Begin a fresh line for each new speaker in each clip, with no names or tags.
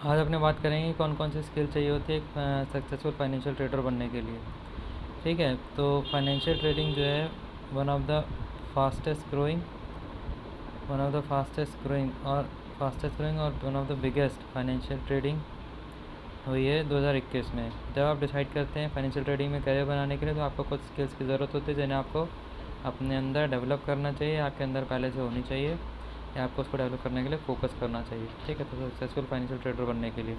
आज अपने बात करेंगे कौन कौन सी स्किल चाहिए होती है एक सक्सेसफुल फाइनेंशियल ट्रेडर बनने के लिए। ठीक है, तो फाइनेंशियल ट्रेडिंग जो है one of the fastest growing और one of the biggest financial trading हुई है 2021 में। जब आप डिसाइड करते हैं फाइनेंशियल ट्रेडिंग में करियर बनाने के लिए, तो आपको कुछ स्किल्स की ज़रूरत होती है जिन्हें आपको अपने अंदर डेवलप करना चाहिए, आपके अंदर पहले से होनी चाहिए, या आपको उसको डेवलप करने के लिए फोकस करना चाहिए। ठीक है, तो सक्सेसफुल फाइनेंशियल ट्रेडर बनने के लिए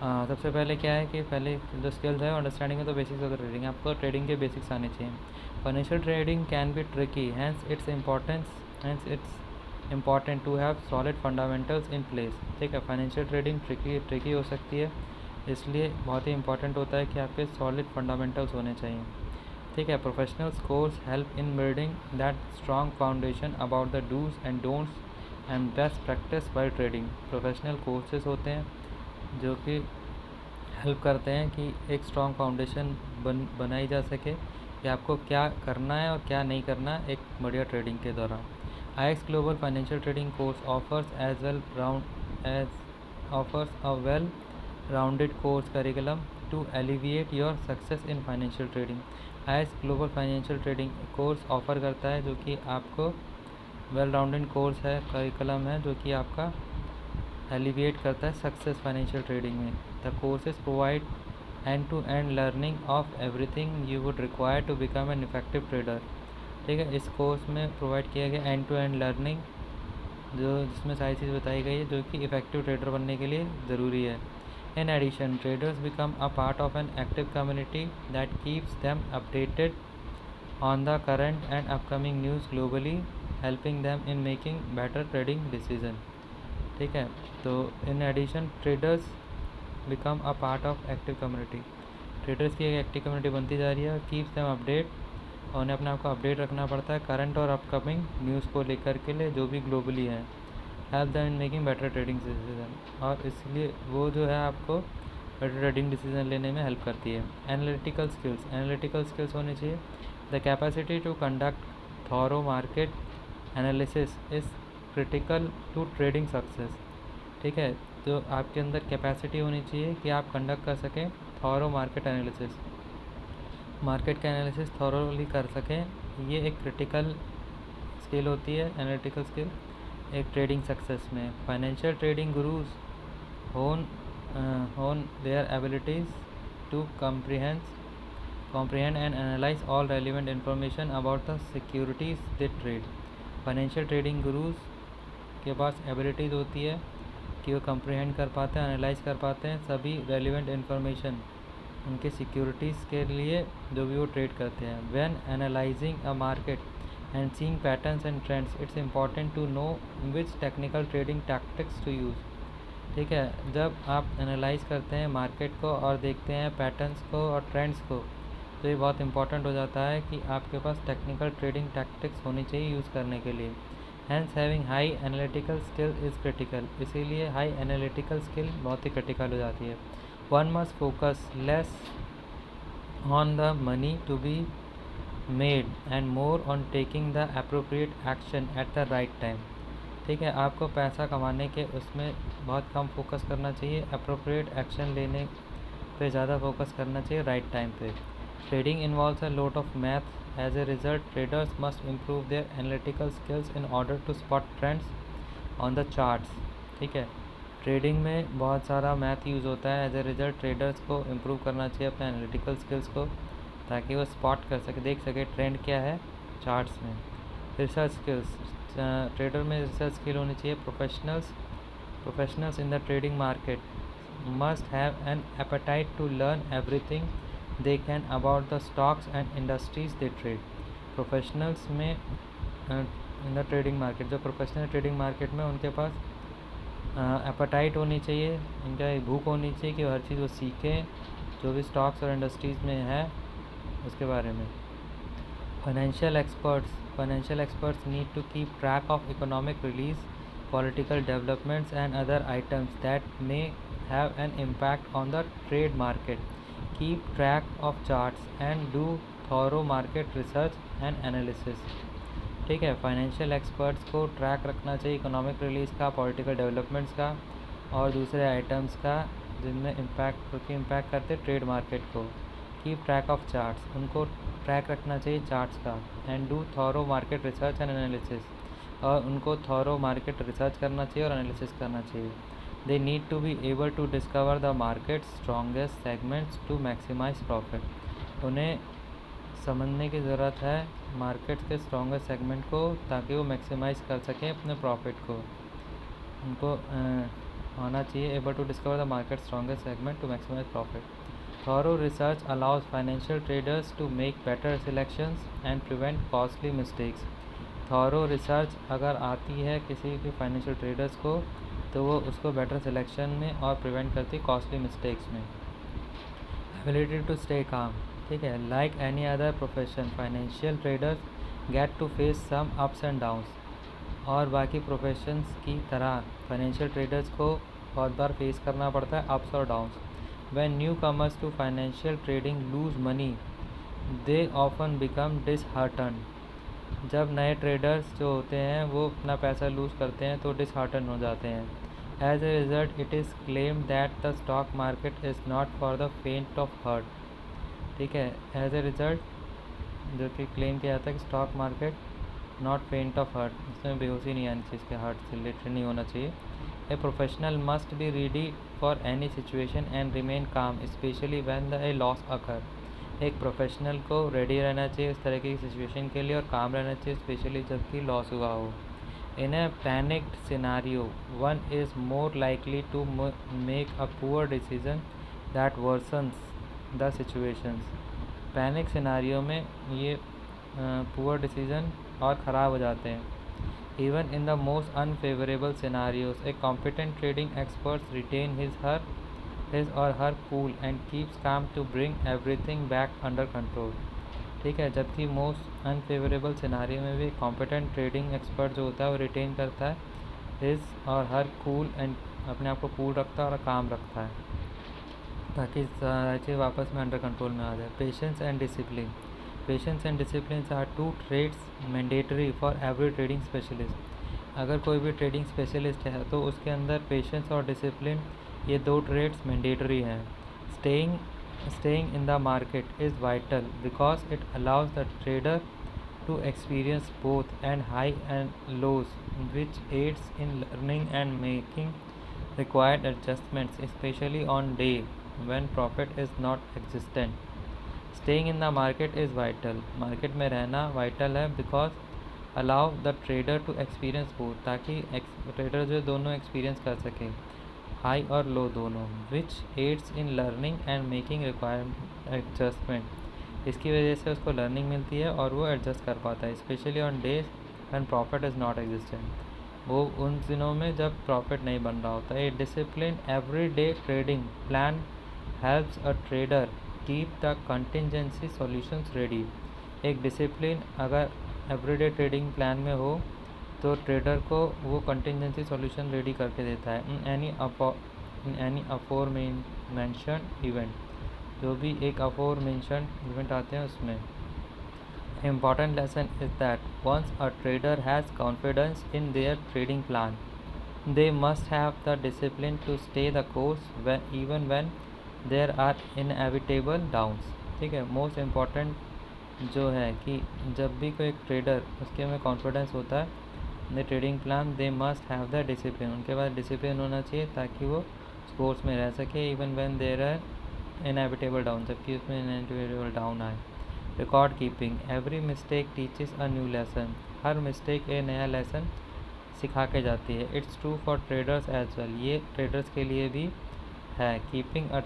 सबसे पहले क्या है कि पहले जो स्किल्स है अंडरस्टैंडिंग है, तो बेसिक्स ऑफ द ट्रेडिंग, आपको ट्रेडिंग के बेसिक्स आने चाहिए। Financial trading can be tricky, hence it's important to have solid fundamentals in place. ठीक है, फाइनेंशियल ट्रेडिंग ट्रिकी हो सकती है, इसलिए बहुत ही इंपॉर्टेंट होता है कि आपके सॉलिड फंडामेंटल्स होने चाहिए। ठीक है, professional course help in building that strong foundation about the do's and don'ts and best practice by trading. Professional courses होते हैं जो कि हेल्प करते हैं कि एक स्ट्रॉन्ग फाउंडेशन बनाई जा सके कि आपको क्या करना है और क्या नहीं करना एक बढ़िया ट्रेडिंग के दौरान। IX global financial trading course offers a well rounded course curriculum to alleviate your success in financial trading. IX global financial trading course offer करता है जो कि आपको वेल राउंडेड कोर्स है, करिकुलम है, जो कि आपका एलिविएट करता है सक्सेस फाइनेंशियल ट्रेडिंग में। The courses provide end to end learning of everything you would require to become an effective trader. ठीक है, इस कोर्स में प्रोवाइड किया गया एंड टू एंड लर्निंग जिसमें सारी चीज़ बताई गई है जो कि इफेक्टिव ट्रेडर बनने के लिए ज़रूरी है। In addition, traders become a part of an active community that keeps them updated on the current and upcoming news globally, helping them in making better trading decision. ठीक है, तो in addition traders become a part of active community, traders की एक active community बनती जा रही है, keeps them update, और उन्हें अपने आप को अपडेट रखना पड़ता है करंट और अपकमिंग न्यूज़ को लेकर के लिए जो भी ग्लोबली है। Help them in making better trading decision, और इसलिए वो जो है आपको बेटर ट्रेडिंग डिसीजन लेने में हेल्प करती है। एनालिटिकल स्किल्स होनी चाहिए। The capacity to conduct thorough market analysis is critical to trading success. ठीक है, तो आपके अंदर कैपेसिटी होनी चाहिए कि आप कंडक्ट कर सकें थॉरो मार्केट एनालिसिस, मार्केट का एनालिसिस थॉरोली कर सकें। ये एक क्रिटिकल स्किल होती है, एनालिटिकल स्किल, एक ट्रेडिंग सक्सेस में। Financial trading gurus hone their abilities to comprehend and analyze all relevant information about the securities they trade. Financial trading gurus के पास एबिलिटीज़ होती है कि वो कंप्रीहेंड कर पाते हैं, एनालाइज कर पाते हैं सभी रेलिवेंट इन्फॉर्मेशन उनके सिक्योरिटीज़ के लिए जो भी वो ट्रेड करते हैं। When analysing a market and seeing patterns and trends, it's important to know which technical trading tactics to use. ठीक है, जब आप एनालाइज करते हैं मार्केट को और देखते हैं पैटर्न्स को और ट्रेंड्स को, तो ये बहुत इंपॉर्टेंट हो जाता है कि आपके पास टेक्निकल ट्रेडिंग टैक्टिक्स होनी चाहिए यूज़ करने के लिए। Hence having high analytical skill is critical, इसीलिए हाई एनालिटिकल स्किल बहुत ही क्रिटिकल हो जाती है। One must focus less on the money to be made and more on taking the appropriate action at the right time. ठीक है, आपको पैसा कमाने के उसमें बहुत कम फोकस करना चाहिए, अप्रोप्रिएट एक्शन लेने पे ज़्यादा फोकस करना चाहिए राइट टाइम पे। Trading involves a lot of math, as a result traders must improve their analytical skills in order to spot trends on the charts. ठीक है, ट्रेडिंग में बहुत सारा मैथ यूज़ होता है, एज ए रिजल्ट ट्रेडर्स को improve करना चाहिए अपने एनालिटिकल स्किल्स को, ताकि वो स्पॉट कर सके, देख सके ट्रेंड क्या है चार्ट्स में। रिसर्च स्किल्स, ट्रेडर में रिसर्च स्किल होनी चाहिए। Professionals in the trading market must have an appetite to learn everything they can about the stocks and industries they trade. Professionals में इन द ट्रेडिंग मार्केट, जो professional trading market में उनके पास apatite होनी चाहिए, इनका एक भूख होनी चाहिए कि हर चीज़ वो सीखें जो भी स्टॉक्स और इंडस्ट्रीज़ में है उसके बारे में। Financial experts need to keep track of economic release, political developments and other items that may have an impact on the trade market. Keep track of charts and do thorough market research and analysis. ठीक है, financial experts को track रखना चाहिए economic release का, political developments का, और दूसरे items का जिनमें इम्पैक्ट करते ट्रेड मार्केट को। कीप ट्रैक ऑफ चार्ट्स, उनको ट्रैक रखना चाहिए चार्ट्स का। And do thorough market research and analysis, और उनको थॉरो मार्केट रिसर्च करना चाहिए और एनालिसिस करना चाहिए। They need to be able to discover the market strongest segments to maximise profit, उन्हें समझने की ज़रूरत है मार्केट के स्ट्रॉन्गेस्ट सेगमेंट को, ताकि वो मैक्सिमाइज़ कर सकें अपने प्रॉफिट को। उनको होना चाहिए able to discover the market strongest segment to maximise profit. Thorough research allows financial traders to make better selections and prevent costly mistakes. Thorough research अगर आती है किसी भी फाइनेंशियल ट्रेडर्स को, तो वो उसको बेटर सिलेक्शन में और प्रिवेंट करती कॉस्टली मिस्टेक्स में। एबिलिटी टू स्टे काम, ठीक है। Like any other profession, financial traders get to face some ups and downs, और बाकी प्रोफेशंस की तरह फाइनेंशियल ट्रेडर्स को बहुत बार फेस करना पड़ता है अप्स और downs. When newcomers to financial trading lose money, they often become disheartened. जब नए ट्रेडर्स जो होते हैं वो अपना पैसा लूज़ करते हैं तो डिसहार्टन हो जाते हैं। As a result it is claimed that the stock market is not for the faint of heart, ठीक है। एज ए रिजल्ट जो कि क्लेम किया जाता है कि स्टॉक मार्केट नॉट फेंट ऑफ हार्ट, इसमें बेहोशी नहीं आनी चाहिए, इसके हार्ट से रिलेटेड नहीं होना चाहिए। A professional must be ready for any situation and remain calm specially when the a loss occur. एक प्रोफेशनल को रेडी रहना चाहिए इस तरह की सिचुएशन के लिए और काम रहना चाहिए स्पेशली जब कि लॉस हुआ हो। In a panicked scenario one is more likely to make a poor decision that worsens the situations. Panic scenario में ये पुअर डिसीजन और ख़राब हो जाते हैं। Even in the most unfavorable scenarios, a competent trading expert retains his or her cool and keeps calm to bring everything back under control, ठीक है। जबकि मोस्ट अनफेवरेबल सिनारियो में भी कॉम्पिटेंट ट्रेडिंग एक्सपर्ट जो होता है वो रिटेन करता है हिज और हर कूल एंड अपने आप को कूल रखता है और काम रखता है, ताकि सारी चीज़ वापस में अंडर कंट्रोल में आ जाए। Patience and discipline, patience and discipline are two traits mandatory for every trading specialist. अगर कोई भी ट्रेडिंग स्पेशलिस्ट है तो उसके अंदर पेशेंस और डिसिप्लिन ये दो ट्रेड्स मैंडेटरी हैं। Staying in the market is vital because it allows the trader to experience both and high and lows, which aids in learning and making required adjustments, especially on day when profit is not existent. Staying in the market is vital. Market में रहना vital है because allow the trader to experience both, ताकि trader जो दोनों experience कर सके high और low दोनों। Which aids in learning and making required adjustment, इसकी वजह से उसको लर्निंग मिलती है और वो एडजस्ट कर पाता है। Specially on days when profit is not existent, वो उन दिनों में जब प्रॉफिट नहीं बन रहा होता है। ए discipline every day trading plan helps a trader keep the contingency solutions ready. एक डिसिप्लिन अगर एवरीडे ट्रेडिंग प्लान में हो तो ट्रेडर को वो कंटिजेंसी सॉल्यूशन रेडी करके देता है in any aforementioned event, जो भी एक अफोर मेंशन इवेंट आते हैं उसमें। Important lesson is that once a trader has confidence in their trading plan, they must have the discipline to stay the course even when there are inevitable downs, ठीक है। Most important जो है कि जब भी कोई ट्रेडर उसके में कॉन्फिडेंस होता है the trading plan, they must have the discipline, उनके पास डिसिप्लिन होना चाहिए ताकि वो कोर्स में रह सके even when there are inevitable down, जबकि उसमें इनएविटेबल डाउन आए। Record keeping, every mistake teaches a new lesson, हर मिस्टेक एक नया लेसन सिखा के जाती है। It's true for traders as well, ये ट्रेडर्स के लिए भी है। Keeping a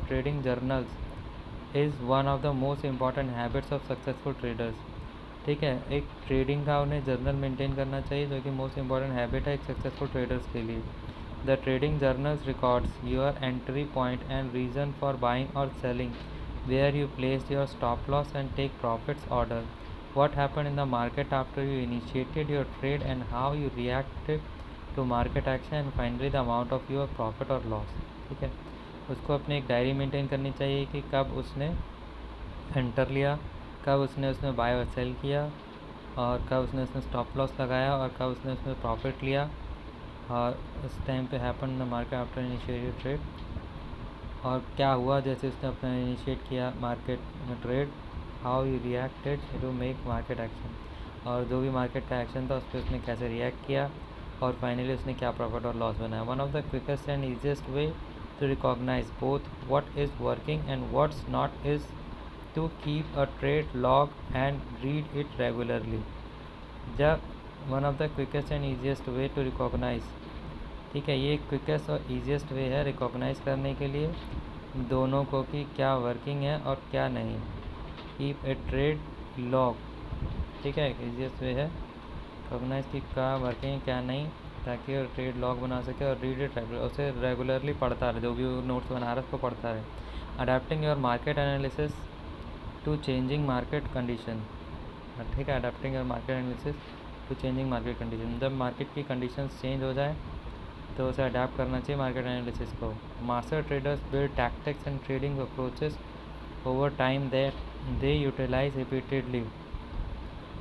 trading journals is one of the most important habits of successful traders, ठीक है। एक ट्रेडिंग का उन्हें जर्नल मेंटेन करना चाहिए जो कि मोस्ट इम्पॉर्टेंट हैबिट है एक सक्सेसफुल ट्रेडर्स के लिए। The trading journals records your entry point and reason for buying और selling, where you placed your stop loss and take profits order, what happened in the market after you initiated your trade and how you reacted to market action, and finally the amount of your profit or loss, ठीक है। उसको अपनी एक diary maintain करनी चाहिए कि कब उसने एंटर लिया, कब उसने उसमें बाय और सेल किया, और कब उसने उसमें स्टॉप लॉस लगाया और कब उसने उसमें प्रॉफिट लिया, और उस टाइम पे happen the market after initiated trade, और क्या हुआ जैसे उसने अपना इनिशिएट किया मार्केट में trade, how he reacted to make market action, और जो भी मार्केट का एक्शन था उस पर उसने कैसे रिएक्ट किया, और फाइनली उसने क्या प्रॉफिट और लॉस बनाया। One of the quickest and easiest way to recognise both what is working and what's not is to keep a trade log and read it regularly. जब one of the quickest and easiest way to recognise, ठीक है, ये quickest और easiest way है recognise करने के लिए दोनों को कि क्या वर्किंग है और क्या नहीं। कीप ए ट्रेड लॉग, ठीक है, ईजिएस्ट वे है रिकॉग्नाइज की क्या वर्किंग है क्या नहीं, ताकि वो ट्रेड लॉग बना सके और रीड इट रेगुलर, उसे रेगुलरली पढ़ता रहे, जो भी नोट्स बना रहा है उसको पढ़ता रहे। Adapting your market analysis to changing market condition, ठीक है, adapting your market analysis to changing market condition, जब मार्केट की कंडीशंस चेंज हो जाए तो उसे अडेप्ट करना चाहिए मार्केट एनालिसिस को। Master traders build tactics and trading approaches over time that they utilise repeatedly,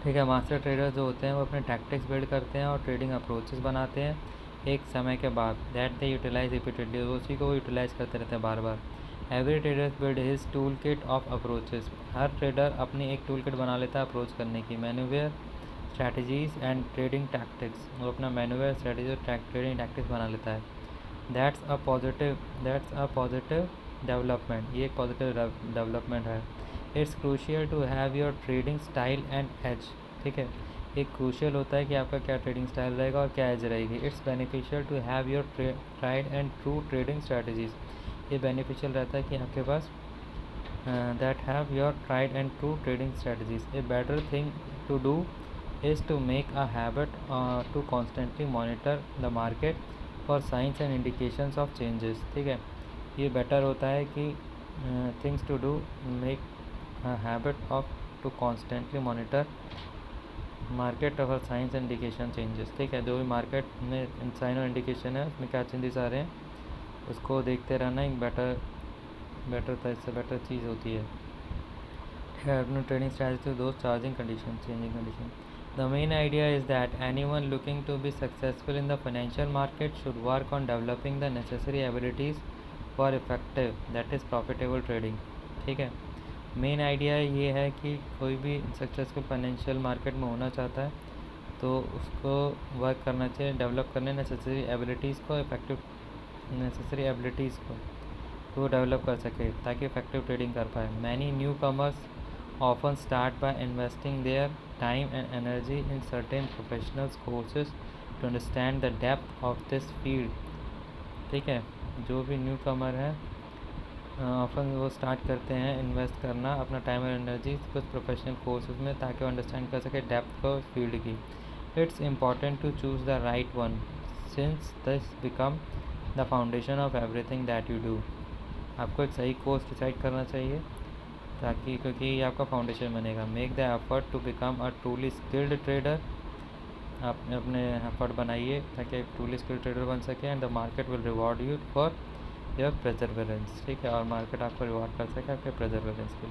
ठीक है, मास्टर ट्रेडर्स जो होते हैं वो अपने टैक्टिक्स बिल्ड करते हैं और ट्रेडिंग अप्रोचेस बनाते हैं एक समय के बाद, दैट दे यूटिलाइज रिपीटेडली, उसी को वो यूटिलाइज करते रहते हैं बार बार। Every traders build his tool kit of approaches, हर ट्रेडर अपनी एक टूल किट बना लेता है अप्रोच करने की। Manoeuvre strategies and trading tactics, वो अपना मैन्यूवर स्ट्रैटेजी और ट्रेडिंग टैक्टिक्स बना लेता है। दैट्स अ पॉजिटिव डेवलपमेंट, ये एक पॉजिटिव डेवलपमेंट है। It's crucial to have your trading style and edge, ठीक है, एक क्रूशियल होता है कि आपका क्या ट्रेडिंग स्टाइल रहेगा और क्या एज रहेगी। It's beneficial to have your tried and true trading strategies, ये बेनिफिशियल रहता है कि आपके पास that have your tried and true trading strategies. A better thing to do is to make a habit to constantly monitor the market for signs and indications of changes, ठीक है, ये better होता है कि things to do, make a habit of to constantly monitor market और science and indication changes, ठीक है, जो भी मार्केट में साइन और इंडिकेशन है उसमें क्या चेंजेस आ रहे हैं उसको देखते रहना एक बेटर चीज़ होती है। अपनी trading strategy those charging condition changing condition. The main idea is that anyone looking to be successful in the financial market should work on developing the necessary abilities for effective that is profitable trading, ठीक है। Main idea ये है कि कोई भी successful financial market में होना चाहता है तो उसको वर्क करना चाहिए, डेवलप करने नेसेसरी एबिलिटीज़ को, इफेक्टिव नेसेसरी एबिलिटीज़ को तो डेवलप कर सके ताकि इफेक्टिव ट्रेडिंग कर पाए। Many newcomers often start by investing their time and energy in certain professional courses to understand the depth of this field, ठीक है, जो भी न्यू कमर है ऑफन वो स्टार्ट करते हैं इन्वेस्ट करना अपना टाइम और एनर्जी कुछ प्रोफेशनल कोर्सेज में ताकि वो अंडरस्टैंड कर सके डेप्थ को फील्ड की। It's important to choose the right one since this become the foundation of everything that you do, आपको एक सही कोर्स डिसाइड करना चाहिए ताकि क्योंकि ये आपका फाउंडेशन बनेगा। Make the effort to become a truly skilled trader, आप अपने एफर्ट बनाइए ताकि एक ट्रूली स्किल्ड ट्रेडर बन सके and the market will reward you for your perseverance, ठीक है, और मार्केट आपको रिवॉर्ड कर सके आपके प्रेजरवेरेंस के लिए।